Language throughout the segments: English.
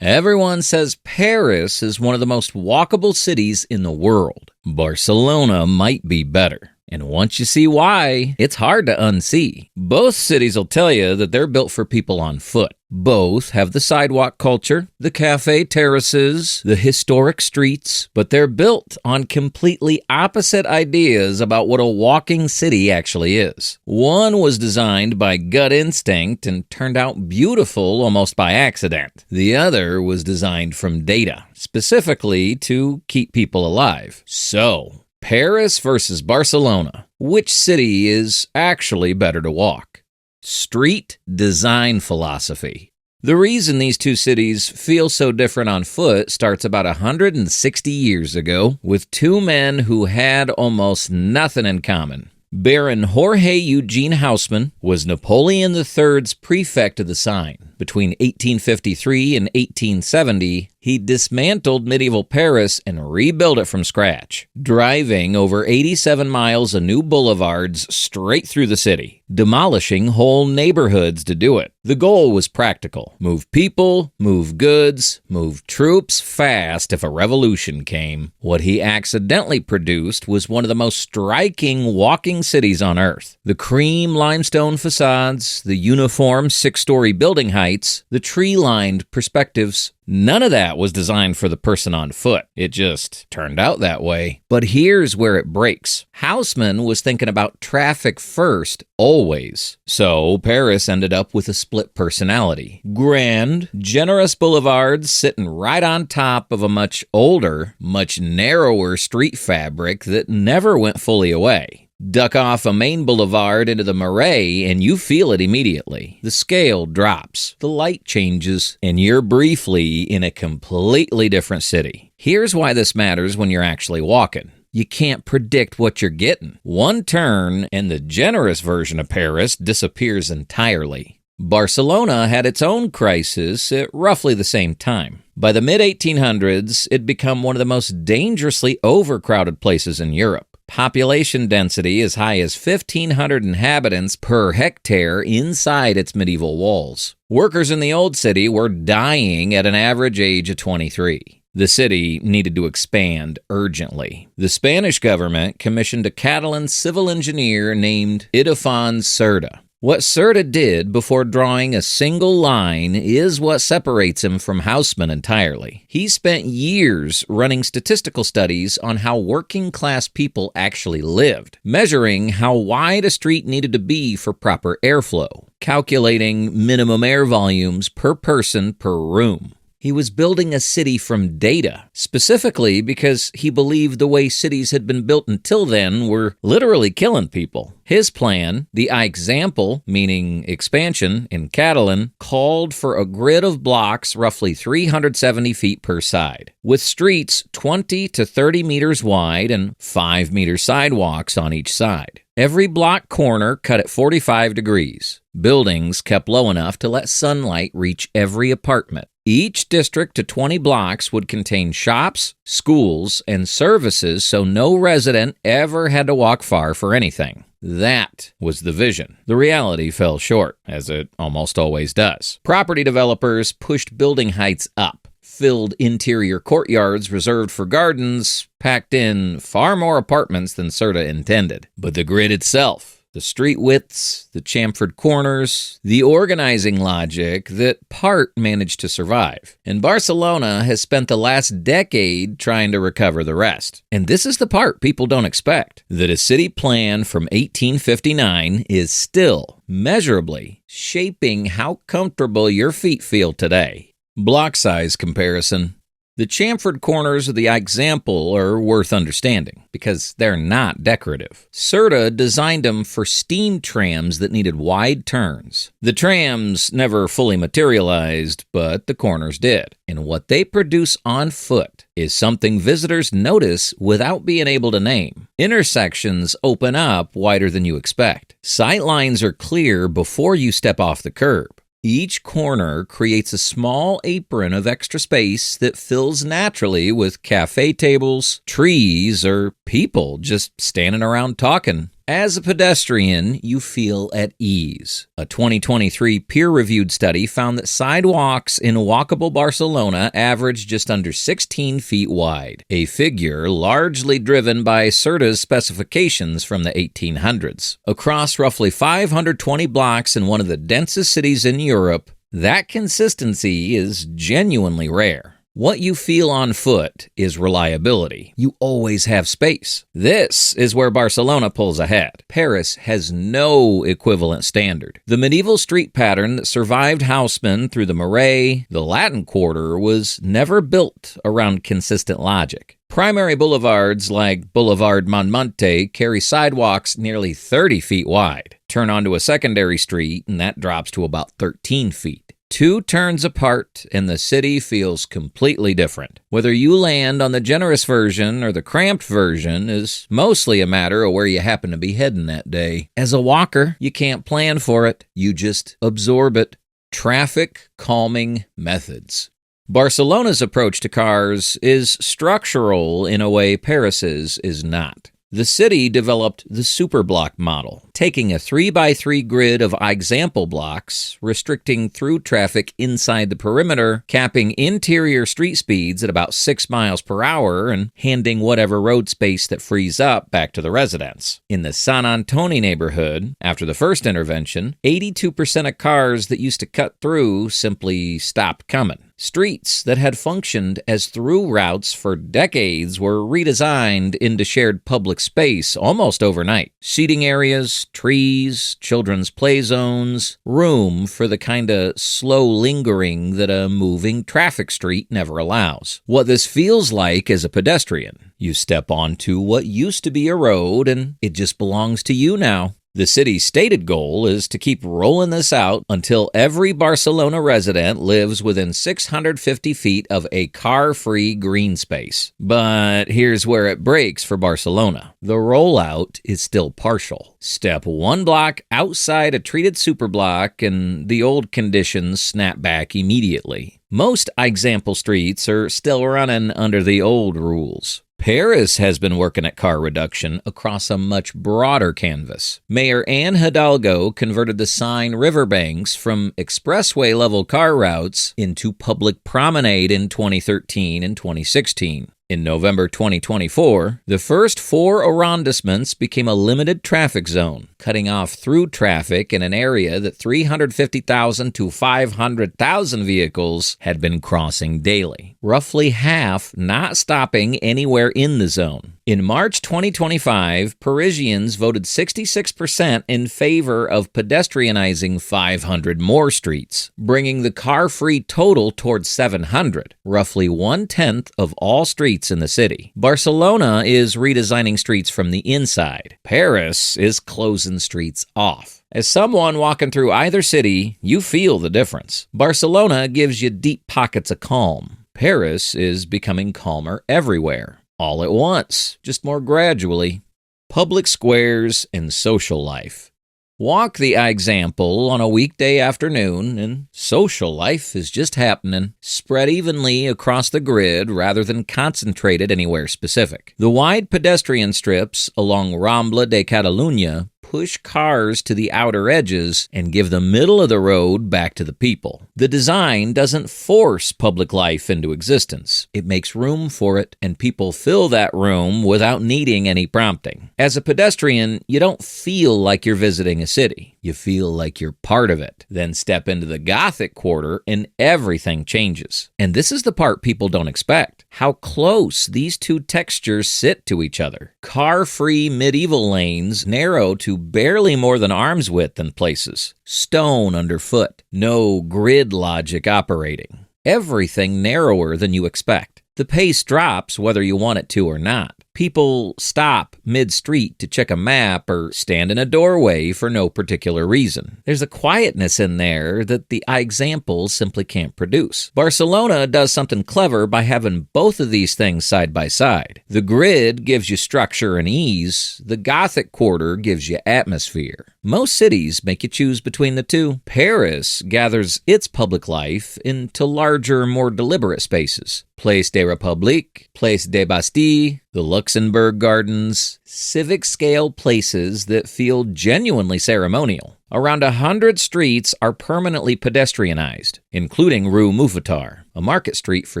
Everyone says Paris is one of the most walkable cities in the world. Barcelona might be better. And once you see why, it's hard to unsee. Both cities will tell you that they're built for people on foot. Both have the sidewalk culture, the cafe terraces, the historic streets, but they're built on completely opposite ideas about what a walking city actually is. One was designed by gut instinct and turned out beautiful almost by accident. The other was designed from data, specifically to keep people alive. So, Paris versus Barcelona. Which city is actually better to walk? Street design philosophy. The reason these two cities feel so different on foot starts about 160 years ago with two men who had almost nothing in common. Baron Jorge Eugene Haussmann was Napoleon III's prefect of the sign. Between 1853 and 1870, he dismantled medieval Paris and rebuilt it from scratch, driving over 87 miles of new boulevards straight through the city, demolishing whole neighborhoods to do it. The goal was practical. Move people, move goods, move troops fast if a revolution came. What he accidentally produced was one of the most striking walking cities on earth. The cream limestone facades, the uniform six-story building heights, the tree-lined perspectives. None of that was designed for the person on foot. It just turned out that way. But here's where it breaks. Haussmann was thinking about traffic first, always. So Paris ended up with a split personality. Grand, generous boulevards sitting right on top of a much older, much narrower street fabric that never went fully away. Duck off a main boulevard into the Marais and you feel it immediately. The scale drops, the light changes, and you're briefly in a completely different city. Here's why this matters when you're actually walking. You can't predict what you're getting. One turn and the generous version of Paris disappears entirely. Barcelona had its own crisis at roughly the same time. By the mid-1800s, it'd become one of the most dangerously overcrowded places in Europe. Population density as high as 1,500 inhabitants per hectare inside its medieval walls. Workers in the old city were dying at an average age of 23. The city needed to expand urgently. The Spanish government commissioned a Catalan civil engineer named Ildefons Cerdà. What Cerdà did before drawing a single line is what separates him from Haussmann entirely. He spent years running statistical studies on how working-class people actually lived, measuring how wide a street needed to be for proper airflow, calculating minimum air volumes per person per room. He was building a city from data, specifically because he believed the way cities had been built until then were literally killing people. His plan, the example, meaning expansion in Catalan, called for a grid of blocks roughly 370 feet per side, with streets 20 to 30 meters wide and 5-meter sidewalks on each side. Every block corner cut at 45 degrees. Buildings kept low enough to let sunlight reach every apartment. Each district to 20 blocks would contain shops, schools, and services so no resident ever had to walk far for anything. That was the vision. The reality fell short, as it almost always does. Property developers pushed building heights up, filled interior courtyards reserved for gardens, packed in far more apartments than Cerdà intended. But the grid itself, the street widths, the chamfered corners, the organizing logic, that part managed to survive. And Barcelona has spent the last decade trying to recover the rest. And this is the part people don't expect, that a city plan from 1859 is still measurably shaping how comfortable your feet feel today. Block size comparison. The chamfered corners of the example are worth understanding because they're not decorative. Cerdà designed them for steam trams that needed wide turns. The trams never fully materialized, but the corners did. And what they produce on foot is something visitors notice without being able to name. Intersections open up wider than you expect. Sight lines are clear before you step off the curb. Each corner creates a small apron of extra space that fills naturally with cafe tables, trees, or people just standing around talking. As a pedestrian, you feel at ease. A 2023 peer-reviewed study found that sidewalks in walkable Barcelona average just under 16 feet wide, a figure largely driven by CERTA's specifications from the 1800s. Across roughly 520 blocks in one of the densest cities in Europe, that consistency is genuinely rare. What you feel on foot is reliability. You always have space. This is where Barcelona pulls ahead. Paris has no equivalent standard. The medieval street pattern that survived Haussmann through the Marais, the Latin Quarter, was never built around consistent logic. Primary boulevards like Boulevard Montmartre carry sidewalks nearly 30 feet wide. Turn onto a secondary street and that drops to about 13 feet. 2 turns apart, and the city feels completely different. Whether you land on the generous version or the cramped version is mostly a matter of where you happen to be heading that day. As a walker, you can't plan for it. You just absorb it. Traffic calming methods. Barcelona's approach to cars is structural in a way Paris's is not. The city developed the superblock model, taking a 3x3 grid of example blocks, restricting through traffic inside the perimeter, capping interior street speeds at about 6 miles per hour, and handing whatever road space that frees up back to the residents. In the San Antoni neighborhood, after the first intervention, 82% of cars that used to cut through simply stopped coming. Streets that had functioned as through routes for decades were redesigned into shared public space almost overnight. Seating areas, trees, children's play zones, room for the kind of slow lingering that a moving traffic street never allows. What this feels like as a pedestrian. You step onto what used to be a road and it just belongs to you now. The city's stated goal is to keep rolling this out until every Barcelona resident lives within 650 feet of a car-free green space. But here's where it breaks for Barcelona. The rollout is still partial. Step 1 block outside a treated superblock and the old conditions snap back immediately. Most example streets are still running under the old rules. Paris has been working at car reduction across a much broader canvas. Mayor Anne Hidalgo converted the Seine riverbanks from expressway-level car routes into public promenade in 2013 and 2016. In November 2024, the first 4 arrondissements became a limited traffic zone, cutting off through traffic in an area that 350,000 to 500,000 vehicles had been crossing daily, roughly half not stopping anywhere in the zone. In March 2025, Parisians voted 66% in favor of pedestrianizing 500 more streets, bringing the car-free total towards 700, roughly 1/10 of all streets in the city. Barcelona is redesigning streets from the inside. Paris is closing streets off. As someone walking through either city, you feel the difference. Barcelona gives you deep pockets of calm. Paris is becoming calmer everywhere. All at once, just more gradually. Public squares and social life. Walk the example on a weekday afternoon, and social life is just happening, spread evenly across the grid rather than concentrated anywhere specific. The wide pedestrian strips along Rambla de Catalunya push cars to the outer edges and give the middle of the road back to the people. The design doesn't force public life into existence. It makes room for it, and people fill that room without needing any prompting. As a pedestrian, you don't feel like you're visiting a city. You feel like you're part of it. Then step into the Gothic Quarter and everything changes. And this is the part people don't expect. How close these two textures sit to each other. Car-free medieval lanes narrow to barely more than arm's width in places. Stone underfoot. No grid logic operating. Everything narrower than you expect. The pace drops whether you want it to or not. People stop mid-street to check a map or stand in a doorway for no particular reason. There's a quietness in there that the examples simply can't produce. Barcelona does something clever by having both of these things side by side. The grid gives you structure and ease. The Gothic Quarter gives you atmosphere. Most cities make you choose between the two. Paris gathers its public life into larger, more deliberate spaces. Place des Républiques, Place des Bastilles, the Luxembourg Gardens, civic-scale places that feel genuinely ceremonial. Around 100 streets are permanently pedestrianized, including Rue Mouffetard, a market street for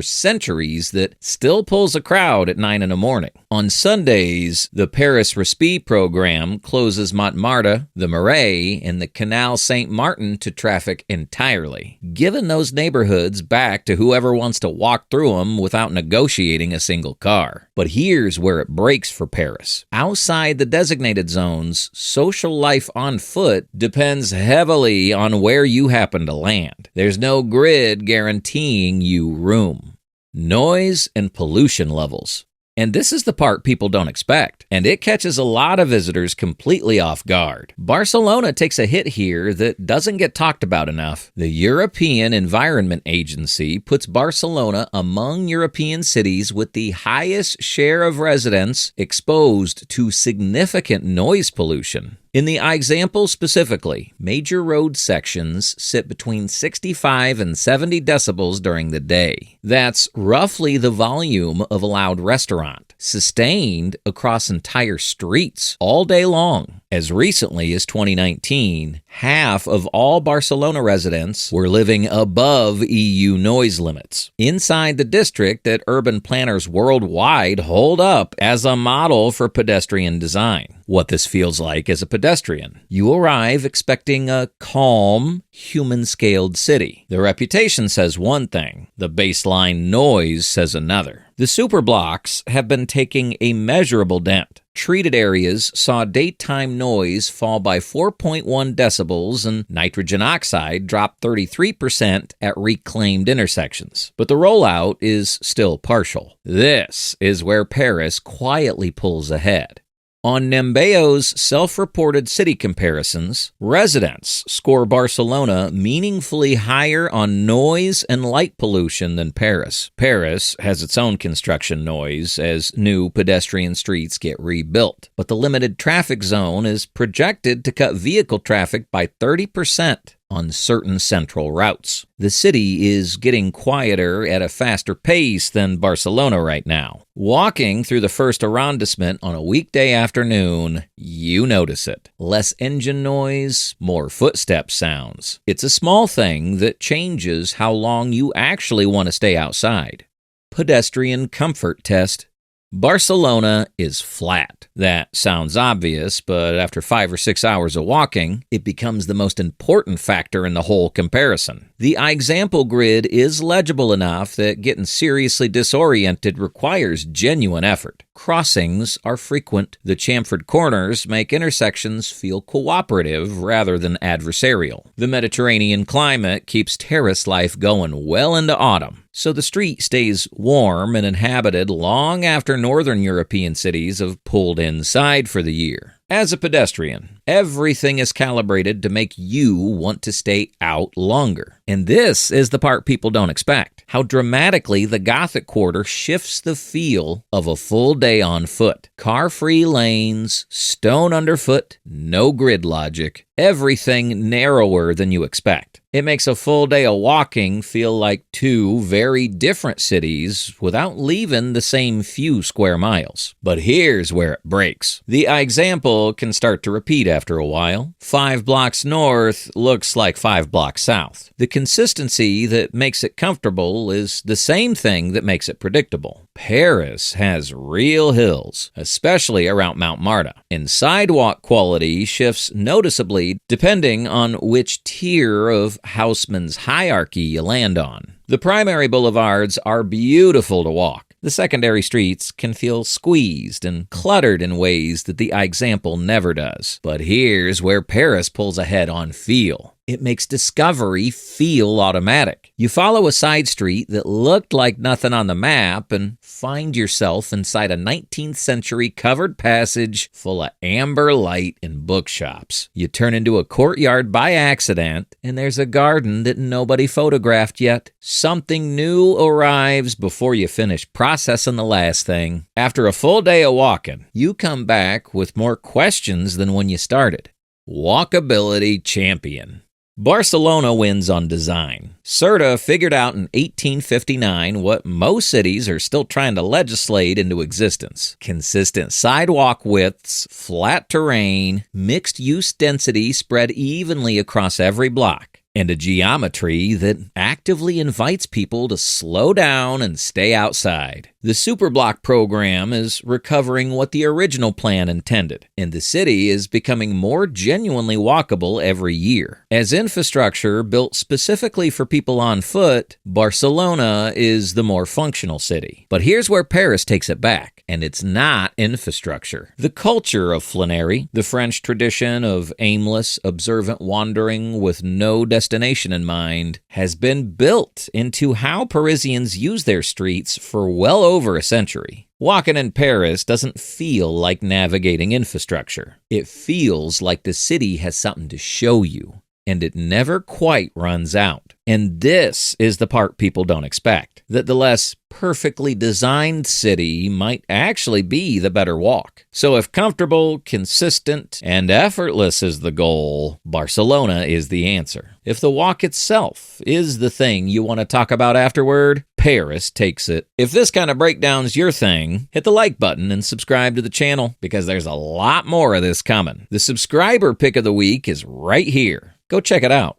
centuries that still pulls a crowd at 9 in the morning. On Sundays, the Paris Respect program closes Montmartre, the Marais, and the Canal Saint-Martin to traffic entirely, giving those neighborhoods back to whoever wants to walk through them without negotiating a single car. But here's where it breaks for Paris. Outside the designated zones, social life on foot depends heavily on where you happen to land. There's no grid guaranteeing you room. Noise and pollution levels. And this is the part people don't expect, and it catches a lot of visitors completely off guard. Barcelona takes a hit here that doesn't get talked about enough. The European Environment Agency puts Barcelona among European cities with the highest share of residents exposed to significant noise pollution. In the example specifically, major road sections sit between 65 and 70 decibels during the day. That's roughly the volume of a loud restaurant, sustained across entire streets all day long. As recently as 2019, half of all Barcelona residents were living above EU noise limits. Inside the district that urban planners worldwide hold up as a model for pedestrian design. What this feels like as a pedestrian. You arrive expecting a calm, human-scaled city. The reputation says one thing, the baseline noise says another. The superblocks have been taking a measurable dent. Treated areas saw daytime noise fall by 4.1 decibels and nitrogen oxide drop 33% at reclaimed intersections. But the rollout is still partial. This is where Paris quietly pulls ahead. On Nembeo's self-reported city comparisons, residents score Barcelona meaningfully higher on noise and light pollution than Paris. Paris has its own construction noise as new pedestrian streets get rebuilt, but the limited traffic zone is projected to cut vehicle traffic by 30%. On certain central routes. The city is getting quieter at a faster pace than Barcelona right now. Walking through the first arrondissement on a weekday afternoon, you notice it. Less engine noise, more footstep sounds. It's a small thing that changes how long you actually want to stay outside. Pedestrian comfort test. Barcelona is flat. That sounds obvious, but after 5 or 6 hours of walking, it becomes the most important factor in the whole comparison. The example grid is legible enough that getting seriously disoriented requires genuine effort. Crossings are frequent. The chamfered corners make intersections feel cooperative rather than adversarial. The Mediterranean climate keeps terrace life going well into autumn. So the street stays warm and inhabited long after northern European cities have pulled inside for the year. As a pedestrian, everything is calibrated to make you want to stay out longer. And this is the part people don't expect. How dramatically the Gothic Quarter shifts the feel of a full day on foot. Car-free lanes, stone underfoot, no grid logic, everything narrower than you expect. It makes a full day of walking feel like two very different cities without leaving the same few square miles. But here's where it breaks. The example can start to repeat after a while. 5 blocks north looks like 5 blocks south. The consistency that makes it comfortable is the same thing that makes it predictable. Paris has real hills, especially around Montmartre, and sidewalk quality shifts noticeably depending on which tier of Haussmann's hierarchy you land on. The primary boulevards are beautiful to walk. The secondary streets can feel squeezed and cluttered in ways that the example never does. But here's where Paris pulls ahead on feel. It makes discovery feel automatic. You follow a side street that looked like nothing on the map and find yourself inside a 19th century covered passage full of amber light and bookshops. You turn into a courtyard by accident, and there's a garden that nobody photographed yet. Something new arrives before you finish processing the last thing. After a full day of walking, you come back with more questions than when you started. Walkability champion. Barcelona wins on design. Serta figured out in 1859 what most cities are still trying to legislate into existence. Consistent sidewalk widths, flat terrain, mixed-use density spread evenly across every block, and a geometry that actively invites people to slow down and stay outside. The superblock program is recovering what the original plan intended, and the city is becoming more genuinely walkable every year. As infrastructure built specifically for people on foot, Barcelona is the more functional city. But here's where Paris takes it back, and it's not infrastructure. The culture of flânerie, the French tradition of aimless, observant wandering with no destination in mind, has been built into how Parisians use their streets for well over a century. Walking in Paris doesn't feel like navigating infrastructure. It feels like the city has something to show you, and it never quite runs out. And this is the part people don't expect, that the less perfectly designed city might actually be the better walk. So if comfortable, consistent, and effortless is the goal, Barcelona is the answer. If the walk itself is the thing you want to talk about afterward, Paris takes it. If this kind of breakdown's your thing, hit the like button and subscribe to the channel, because there's a lot more of this coming. The subscriber pick of the week is right here. Go check it out.